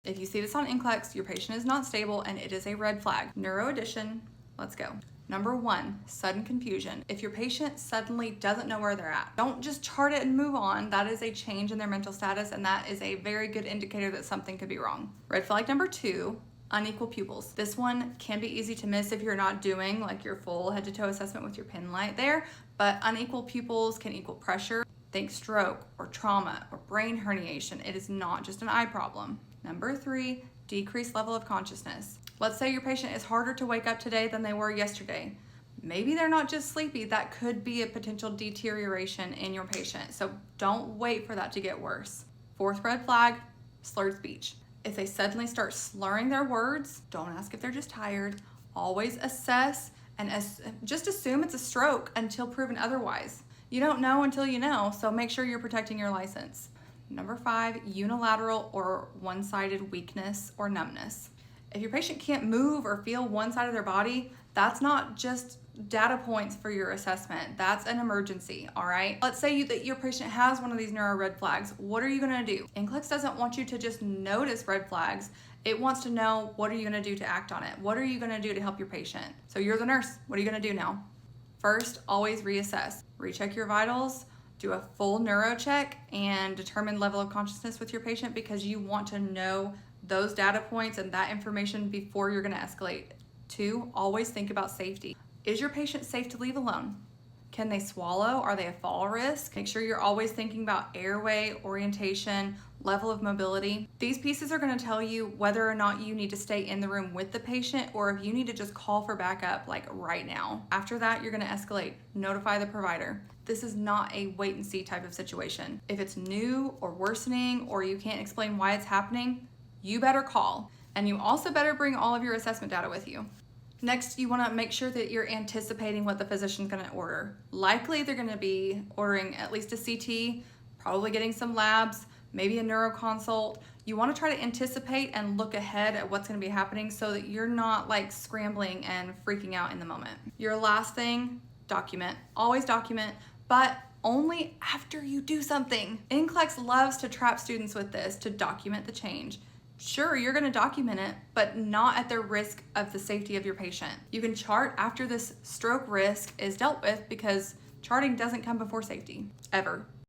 If you see this on NCLEX, your patient is not stable and it is a red flag. Neuroaddition, let's go. Number 1, sudden confusion. If your patient suddenly doesn't know where they're at, don't just chart it and move on. That is a change in their mental status, and that is a very good indicator that something could be wrong. Red flag number 2, unequal pupils. This one can be easy to miss if you're not doing like your full head to toe assessment with your pin light there, but unequal pupils can equal pressure. Think stroke or trauma or brain herniation. It is not just an eye problem. Number 3, decreased level of consciousness. Let's say your patient is harder to wake up today than they were yesterday. Maybe they're not just sleepy. That could be a potential deterioration in your patient. So don't wait for that to get worse. 4th red flag, slurred speech. If they suddenly start slurring their words, don't ask if they're just tired. Always assess and just assume it's a stroke until proven otherwise. You don't know until you know, so make sure you're protecting your license. Number 5, unilateral or one-sided weakness or numbness. If your patient can't move or feel one side of their body, that's not just data points for your assessment. That's an emergency, all right? Let's say that your patient has one of these neuro red flags. What are you gonna do? NCLEX doesn't want you to just notice red flags. It wants to know, what are you gonna do to act on it? What are you gonna do to help your patient? So you're the nurse, what are you gonna do now? First, always reassess. Recheck your vitals, do a full neuro check, and determine level of consciousness with your patient, because you want to know those data points and that information before you're gonna escalate. 2, always think about safety. Is your patient safe to leave alone? Can they swallow? Are they a fall risk? Make sure you're always thinking about airway, orientation, level of mobility. These pieces are gonna tell you whether or not you need to stay in the room with the patient or if you need to just call for backup like right now. After that, you're gonna escalate, notify the provider. This is not a wait and see type of situation. If it's new or worsening or you can't explain why it's happening, you better call. And you also better bring all of your assessment data with you. Next, you wanna make sure that you're anticipating what the physician's gonna order. Likely they're gonna be ordering at least a CT, probably getting some labs, maybe a neuroconsult. You wanna try to anticipate and look ahead at what's gonna be happening so that you're not like scrambling and freaking out in the moment. Your last thing, document. Always document, but only after you do something. NCLEX loves to trap students with this, to document the change. Sure, you're gonna document it, but not at the risk of the safety of your patient. You can chart after this stroke risk is dealt with, because charting doesn't come before safety, ever.